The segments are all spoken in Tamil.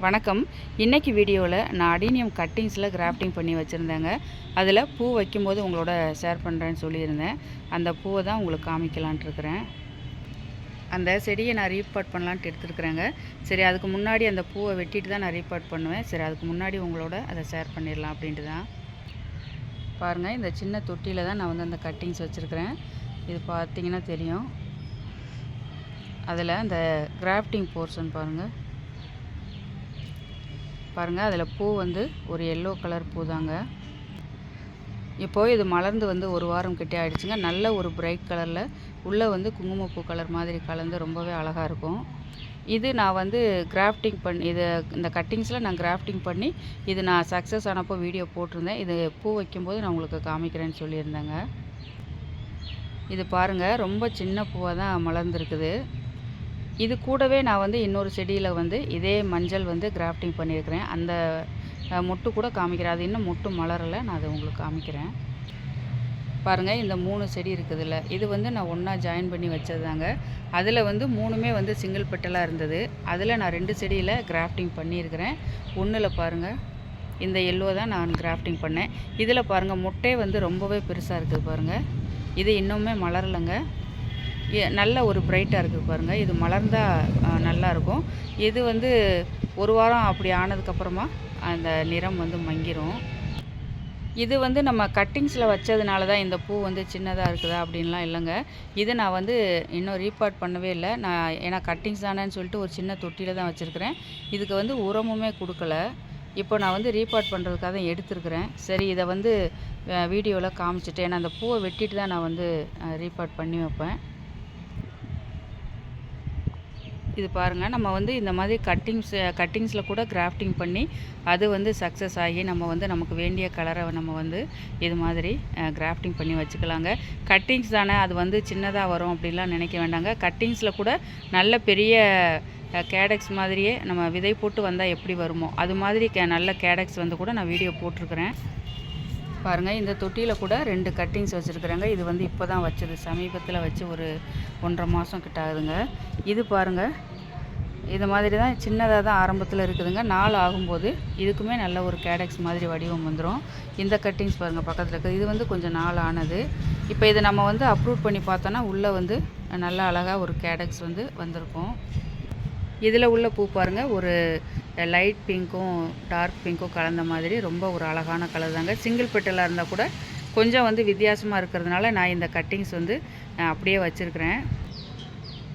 வணக்கம். இன்றைக்கி வீடியோவில் நான் அடீனியம் கட்டிங்ஸில் கிராஃப்டிங் பண்ணி வச்சுருந்தேங்க. அதில் பூ வைக்கும்போது உங்களோட ஷேர் பண்ணுறேன்னு சொல்லியிருந்தேன். அந்த பூவை தான் உங்களுக்கு காமிக்கலான்ட்டு இருக்கிறேன். அந்த செடியை நான் ரீபாட் பண்ணலான்ட்டு எடுத்துருக்குறேங்க. சரி, அதுக்கு முன்னாடி அந்த பூவை வெட்டிட்டு தான் நான் ரீபாட் பண்ணுவேன். சரி, அதுக்கு முன்னாடி உங்களோட அதை ஷேர் பண்ணிடலாம் அப்படின்ட்டு தான். பாருங்கள், இந்த சின்ன தொட்டியில் தான் நான் வந்து அந்த கட்டிங்ஸ் வச்சுருக்கிறேன். இது பார்த்திங்கன்னா தெரியும். அதில் அந்த கிராஃப்டிங் போர்ஷன் பாருங்கள், அதில் பூ வந்து ஒரு எல்லோ கலர் பூ தாங்க. இப்போது இது மலர்ந்து வந்து ஒரு வாரம் கிட்டே ஆகிடுச்சுங்க. நல்ல ஒரு பிரைட் கலரில் உள்ளே வந்து குங்குமப்பூ கலர் மாதிரி கலந்து ரொம்பவே அழகாக இருக்கும். இது நான் வந்து கிராஃப்டிங் பண்ணி இந்த கட்டிங்ஸில் நான் கிராஃப்டிங் பண்ணி இது நான் சக்ஸஸ் ஆனப்போ வீடியோ போட்டிருந்தேன். இது பூ வைக்கும்போது நான் உங்களுக்கு காமிக்கிறேன்னு சொல்லியிருந்தேங்க. இது பாருங்கள், ரொம்ப சின்ன பூவாக தான் மலர்ந்துருக்குது. இது கூடவே நான் வந்து இன்னொரு செடியில் வந்து இதே மஞ்சள் வந்து கிராஃப்டிங் பண்ணியிருக்கிறேன். அந்த மொட்டு கூட காமிக்கிறேன். அது இன்னும் மொட்டு மலரலை, நான் அதை உங்களுக்கு காமிக்கிறேன். பாருங்கள், இந்த 3 செடி இருக்குதுல்ல, இது வந்து நான் ஒன்றா ஜாயின் பண்ணி வச்சதுதாங்க. அதில் வந்து 3மே வந்து சிங்கிள் பெட்டலாக இருந்தது. அதில் நான் 2 செடியில் கிராஃப்டிங் பண்ணியிருக்கிறேன். ஒன்றில் பாருங்கள், இந்த எல்லோ தான் நான் கிராஃப்டிங் பண்ணேன். இதில் பாருங்கள், மொட்டே வந்து ரொம்பவே பெருசாக இருக்குது பாருங்கள். இது இன்னுமே மலரலைங்க. நல்ல ஒரு பிரைட்டாக இருக்குது பாருங்கள். இது மலர்ந்தால் நல்லாயிருக்கும். இது வந்து ஒரு வாரம் அப்படி ஆனதுக்கப்புறமா அந்த நிறம் வந்து மங்கிரும். இது வந்து நம்ம கட்டிங்ஸில் வச்சதுனால தான் இந்த பூ வந்து சின்னதாக இருக்குதா அப்படின்லாம் இல்லைங்க. இது நான் வந்து இன்னும் ரீபாட் பண்ணவே இல்லை. ஏன்னா கட்டிங்ஸ் தானேன்னு சொல்லிட்டு ஒரு சின்ன தொட்டியில் தான் வச்சுருக்கிறேன். இதுக்கு வந்து உரமுமே கொடுக்கல. இப்போ நான் வந்து ரீபாட் பண்ணுறதுக்காக தான் எடுத்துருக்கிறேன். சரி, இதை வந்து வீடியோவில் காமிச்சிட்டு, ஏன்னா அந்த பூவை வெட்டிட்டு தான் நான் வந்து ரீபாட் பண்ணி வைப்பேன். இது பாருங்கள், நம்ம வந்து இந்த மாதிரி கட்டிங்ஸில் கூட கிராஃப்டிங் பண்ணி அது வந்து சக்ஸஸ் ஆகி நம்ம வந்து நமக்கு வேண்டிய கலரை நம்ம வந்து இது மாதிரி கிராஃப்டிங் பண்ணி வச்சுக்கலாங்க. கட்டிங்ஸ் தானே, அது வந்து சின்னதாக வரும் அப்படின்லாம் நினைக்க வேண்டாங்க. கட்டிங்ஸில் கூட நல்ல பெரிய கேடக்ஸ் மாதிரியே நம்ம விதை போட்டு வந்தால் எப்படி வருமோ அது மாதிரி நல்ல கேடக்ஸ் வந்து கூட நான் வீடியோ போட்டிருக்கிறேன். பாருங்கள், இந்த தொட்டியில் கூட 2 கட்டிங்ஸ் வச்சுருக்குறேங்க. இது வந்து இப்போ தான் வச்சது, சமீபத்தில் வச்சு ஒரு 1.5 மாதம் கிட்ட ஆகுதுங்க. இது பாருங்கள், இது மாதிரி தான் சின்னதாக தான் ஆரம்பத்தில் இருக்குதுங்க. நாள் ஆகும்போது இதுக்குமே நல்ல ஒரு கேடக்ஸ் மாதிரி வடிவம் வந்துடும். இந்த கட்டிங்ஸ் பாருங்கள் பக்கத்தில் இருக்குது. இது வந்து கொஞ்சம் நாள் ஆனது. இப்போ இதை நம்ம வந்து அப்ரூவ் பண்ணி பார்த்தோன்னா உள்ளே வந்து நல்லா அழகாக ஒரு கேடக்ஸ் வந்து வந்திருக்கும். இதில் உள்ள பூ பாருங்கள், ஒரு லைட் பிங்க்கும் டார்க் பிங்க்கும் கலந்த மாதிரி ரொம்ப ஒரு அழகான கலர் தாங்க. சிங்கிள் பெட்டலாக இருந்தால் கூட கொஞ்சம் வந்து வித்தியாசமாக இருக்கிறதுனால நான் இந்த கட்டிங்ஸ் வந்து அப்படியே வச்சுருக்கிறேன்.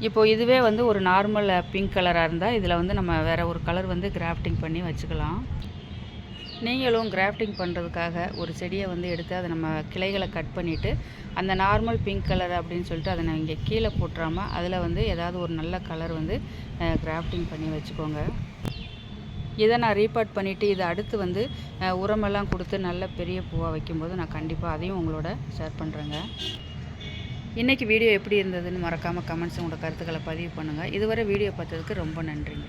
இப்போது இதுவே வந்து ஒரு நார்மல் பிங்க் கலராக இருந்தால் இதில் வந்து நம்ம வேறு ஒரு கலர் வந்து கிராஃப்டிங் பண்ணி வச்சுக்கலாம். நீங்களும் கிராஃப்டிங் பண்ணுறதுக்காக ஒரு செடியை வந்து எடுத்து அதை நம்ம கிளைகளை கட் பண்ணிவிட்டு அந்த நார்மல் பிங்க் கலர் அப்படின்னு சொல்லிட்டு அதை நான் இங்கே கீழே போட்டுறாமல் அதில் வந்து ஏதாவது ஒரு நல்ல கலர் வந்து கிராஃப்டிங் பண்ணி வச்சுக்கோங்க. இதை நான் ரீபாட் பண்ணிவிட்டு இதை அடுத்து வந்து உரமெல்லாம் கொடுத்து நல்ல பெரிய பூவாக வைக்கும்போது நான் கண்டிப்பாக அதையும் உங்களோட ஷேர் பண்ணுறேங்க. இன்றைக்கி வீடியோ எப்படி இருந்ததுன்னு மறக்காமல் கமெண்ட்ஸ் உங்களோட கருத்துக்களை பதிவு பண்ணுங்கள். இதுவரை வீடியோ பார்த்ததுக்கு ரொம்ப நன்றிங்க.